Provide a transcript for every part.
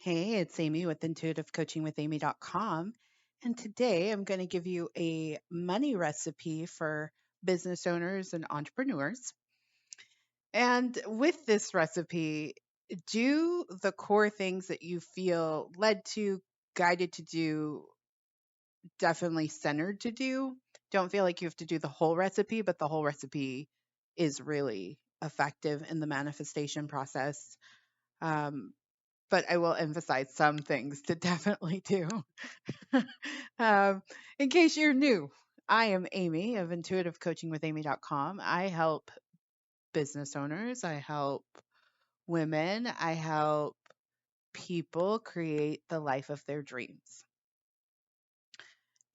Hey, it's Amy with intuitivecoachingwithamy.com. And today I'm going to give you a money recipe for business owners and entrepreneurs. And with this recipe, do the core things that you feel led to, guided to do, definitely centered to do. Don't feel like you have to do the whole recipe, but the whole recipe is really effective in the manifestation process. Um, but I will emphasize some things to definitely do. um, in case you're new, I am Amy of intuitivecoachingwithamy.com. I help business owners, I help women, I help people create the life of their dreams.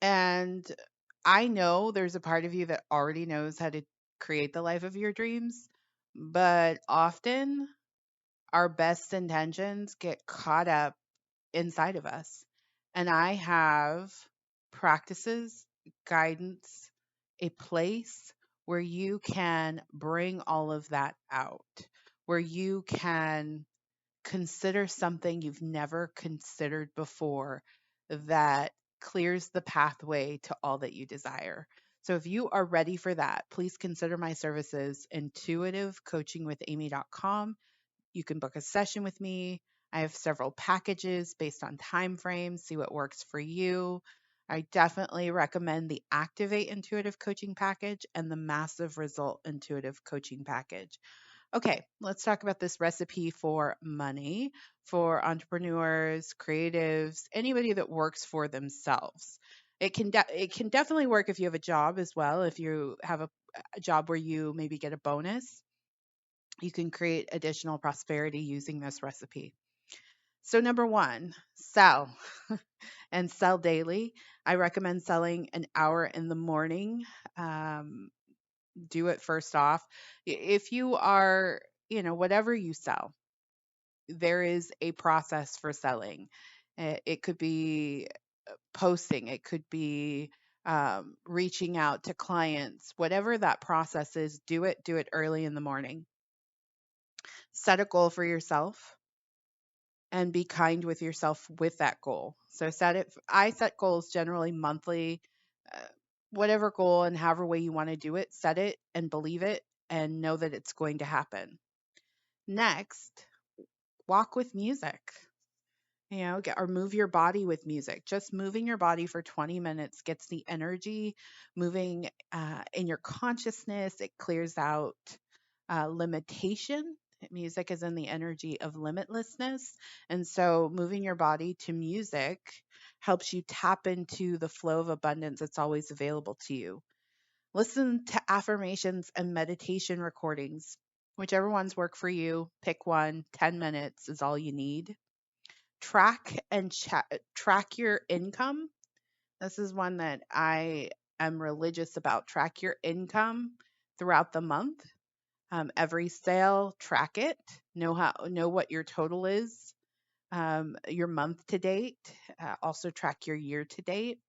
And I know there's a part of you that already knows how to create the life of your dreams, but often our best intentions get caught up inside of us. And I have practices, guidance, a place where you can bring all of that out, where you can consider something you've never considered before that clears the pathway to all that you desire. So if you are ready for that, please consider my services intuitivecoachingwithamy.com. You can book a session with me. I have several packages based on time frames, see what works for you. I definitely recommend the Activate Intuitive Coaching Package and the Massive Result Intuitive Coaching Package. Okay, let's talk about this recipe for money for entrepreneurs, creatives, anybody that works for themselves. It can definitely work if you have a job as well. If you have a job where you maybe get a bonus, you can create additional prosperity using this recipe. So, number one, sell and sell daily. I recommend selling an hour in the morning. Um, do it first off. If you are, whatever you sell, there is a process for selling. It could be posting, it could be reaching out to clients, whatever that process is, do it early in the morning. Set a goal for yourself and be kind with yourself with that goal. So I set goals generally monthly, uh, whatever goal and however way you want to do it, set it and believe it and know that it's going to happen. Next, walk with music. Or move your body with music. Just moving your body for 20 minutes gets the energy moving in your consciousness. It clears out limitation. Music is in the energy of limitlessness. And so moving your body to music helps you tap into the flow of abundance that's always available to you. Listen to affirmations and meditation recordings. Whichever ones work for you, pick one. 10 minutes is all you need. Track your income. This is one that I am religious about. Track your income throughout the month. Every sale, track it. Know what your total is. Your month to date. Also track your year to date.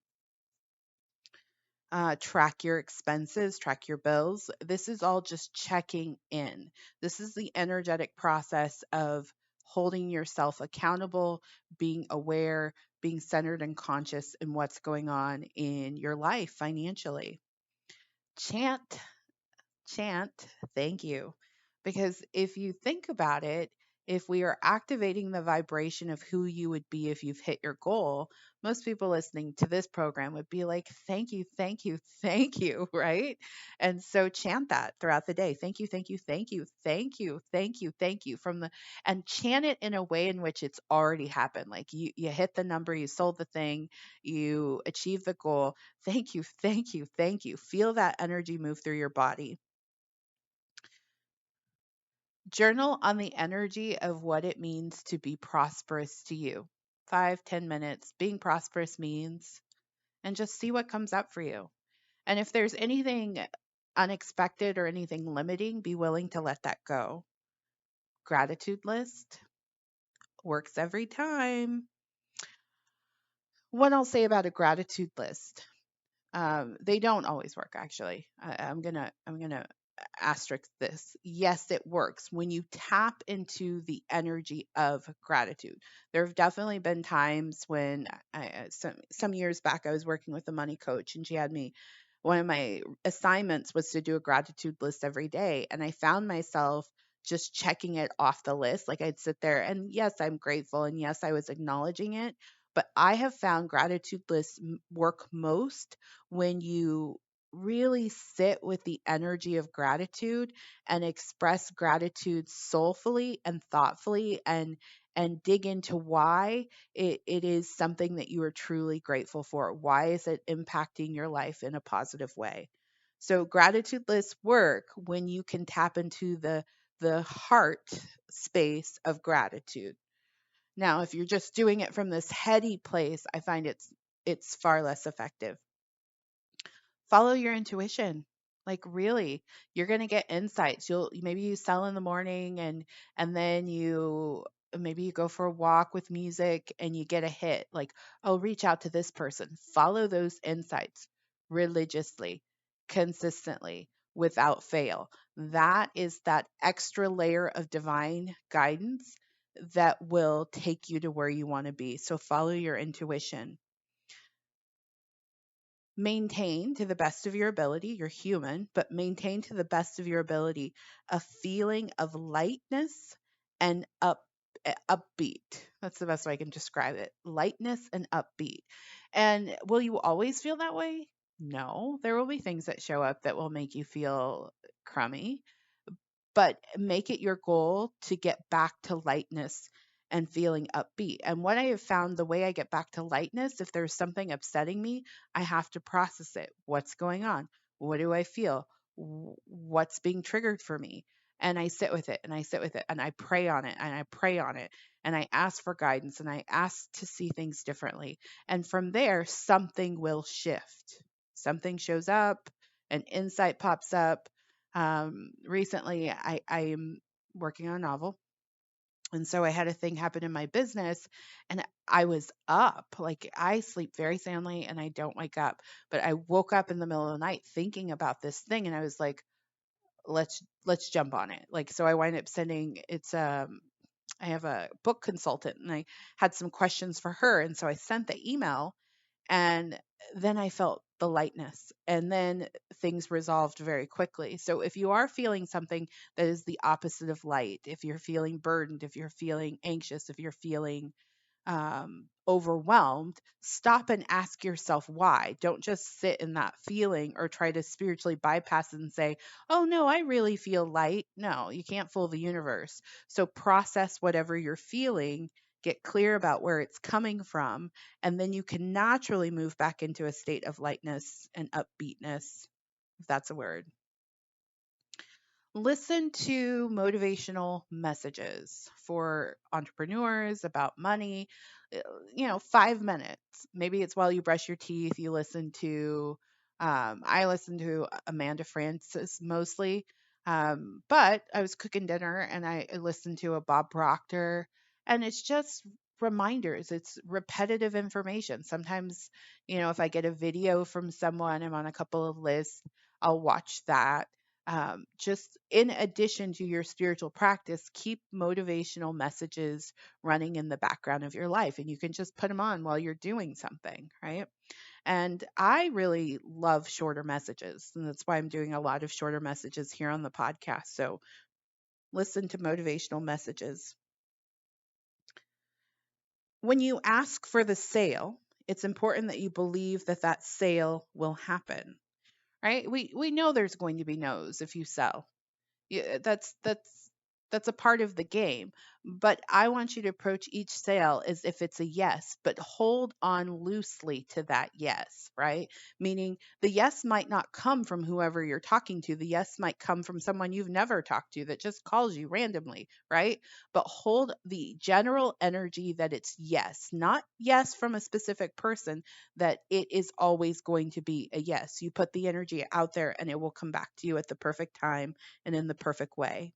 Track your expenses, track your bills. This is all just checking in. This is the energetic process of holding yourself accountable, being aware, being centered and conscious in what's going on in your life financially. Chant, chant, thank you. Because if you think about it, if we are activating the vibration of who you would be if you've hit your goal, most people listening to this program would be like, thank you, thank you, thank you, right? And so chant that throughout the day. Thank you, thank you, thank you, thank you, thank you, thank you and chant it in a way in which it's already happened. Like you hit the number, you sold the thing, you achieved the goal. Thank you, thank you, thank you. Feel that energy move through your body. Journal on the energy of what it means to be prosperous to you. 5, 10 minutes, being prosperous means, and just see what comes up for you. And if there's anything unexpected or anything limiting, be willing to let that go. Gratitude list works every time. What I'll say about a gratitude list. They don't always work, actually. I'm gonna asterisk this. Yes, it works when you tap into the energy of gratitude. There have definitely been times when some years back I was working with a money coach, and she had me, one of my assignments was to do a gratitude list every day, and I found myself just checking it off the list. Like I'd sit there and yes, I'm grateful, and yes, I was acknowledging it. But I have found gratitude lists work most when you really sit with the energy of gratitude and express gratitude soulfully and thoughtfully, and dig into why it is something that you are truly grateful for. Why is it impacting your life in a positive way? So gratitude lists work when you can tap into the heart space of gratitude. Now, if you're just doing it from this heady place, I find it's far less effective. Follow your intuition. Like really, you're going to get insights. Maybe you sell in the morning, and then you maybe you go for a walk with music and you get a hit like, "Oh, reach out to this person." Follow those insights religiously, consistently, without fail. That is that extra layer of divine guidance that will take you to where you want to be. So follow your intuition. Maintain to the best of your ability, you're human, but maintain to the best of your ability a feeling of lightness and upbeat. That's the best way I can describe it. Lightness and upbeat. And will you always feel that way? No, there will be things that show up that will make you feel crummy, but make it your goal to get back to lightness and feeling upbeat. And what I have found, the way I get back to lightness, if there's something upsetting me, I have to process it. What's going on? What do I feel? What's being triggered for me? And I sit with it and I sit with it and I pray on it and I pray on it and I ask for guidance and I ask to see things differently. And from there, something will shift. Something shows up, an insight pops up. Recently, I am working on a novel. And so I had a thing happen in my business and I was up. Like I sleep very soundly and I don't wake up. But I woke up in the middle of the night thinking about this thing and I was like, let's jump on it. Like so I wind up sending I have a book consultant and I had some questions for her. And so I sent the email and then I felt the lightness and then things resolved very quickly. So if you are feeling something that is the opposite of light, if you're feeling burdened, if you're feeling anxious, if you're feeling overwhelmed, stop and ask yourself why. Don't just sit in that feeling or try to spiritually bypass it and say, oh no, I really feel light. No, you can't fool the universe. So process whatever you're feeling, get clear about where it's coming from, and then you can naturally move back into a state of lightness and upbeatness, if that's a word. Listen to motivational messages for entrepreneurs about money. uh, 5 minutes. Maybe it's while you brush your teeth, you listen to, I listen to Amanda Francis mostly. But I was cooking dinner and I listened to a Bob Proctor, and it's just reminders. It's repetitive information. Sometimes, if I get a video from someone, I'm on a couple of lists, I'll watch that. Just in addition to your spiritual practice, keep motivational messages running in the background of your life, and you can just put them on while you're doing something, right? And I really love shorter messages, and that's why I'm doing a lot of shorter messages here on the podcast. So listen to motivational messages. When you ask for the sale, it's important that you believe that that sale will happen, right? We know there's going to be no's if you sell. Yeah, that's a part of the game. But I want you to approach each sale as if it's a yes, but hold on loosely to that yes, right? Meaning the yes might not come from whoever you're talking to. The yes might come from someone you've never talked to that just calls you randomly, right? But hold the general energy that it's yes, not yes from a specific person, that it is always going to be a yes. You put the energy out there and it will come back to you at the perfect time and in the perfect way.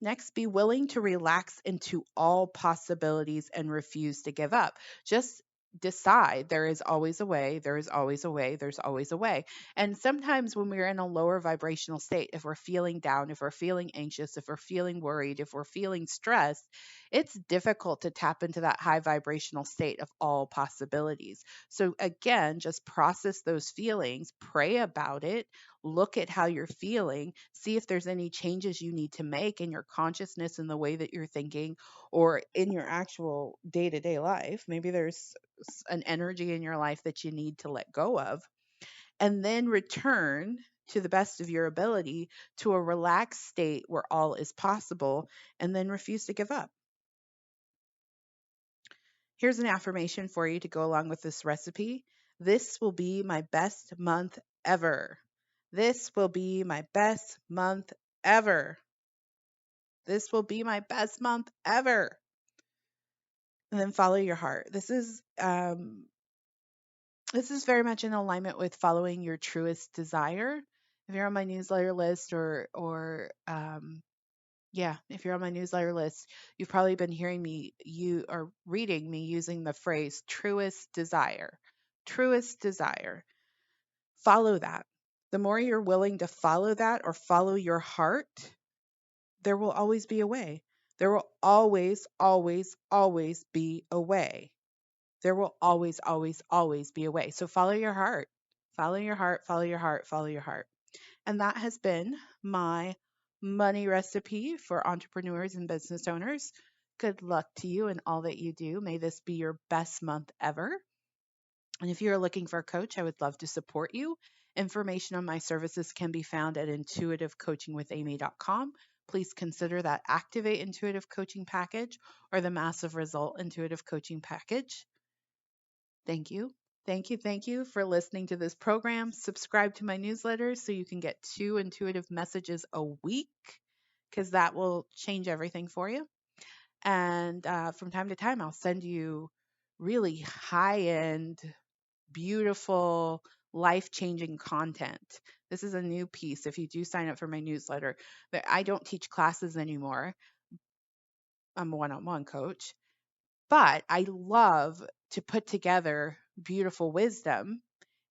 Next, be willing to relax into all possibilities and refuse to give up. Just decide there is always a way, there is always a way, there's always a way. And sometimes when we're in a lower vibrational state, if we're feeling down, if we're feeling anxious, if we're feeling worried, if we're feeling stressed, it's difficult to tap into that high vibrational state of all possibilities. So again, just process those feelings, pray about it, look at how you're feeling, see if there's any changes you need to make in your consciousness and the way that you're thinking or in your actual day-to-day life. Maybe there's an energy in your life that you need to let go of, and then return to the best of your ability to a relaxed state where all is possible, and then refuse to give up. Here's an affirmation for you to go along with this recipe. This will be my best month ever. This will be my best month ever. This will be my best month ever. And then follow your heart. This is very much in alignment with following your truest desire. If you're on my newsletter list, if you're on my newsletter list, you've probably been hearing me you or reading me using the phrase truest desire. Truest desire. Follow that. The more you're willing to follow that or follow your heart, there will always be a way. There will always, always, always be a way. There will always, always, always be a way. So follow your heart. Follow your heart, follow your heart, follow your heart. And that has been my money recipe for entrepreneurs and business owners. Good luck to you in all that you do. May this be your best month ever. And if you're looking for a coach, I would love to support you. Information on my services can be found at intuitivecoachingwithamy.com. Please consider that Activate Intuitive Coaching Package or the Massive Result Intuitive Coaching Package. Thank you. Thank you for listening to this program. Subscribe to my newsletter so you can get 2 intuitive messages a week, because that will change everything for you. And from time to time, I'll send you really high end, beautiful, life changing content. This is a new piece. If you do sign up for my newsletter, that I don't teach classes anymore. I'm a one on one coach, but I love to put together beautiful wisdom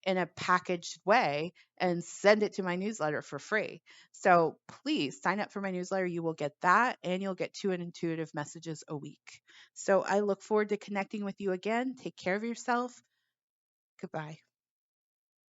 in a packaged way and send it to my newsletter for free. So please sign up for my newsletter. You will get that and you'll get 2 intuitive messages a week. So I look forward to connecting with you again. Take care of yourself. Goodbye.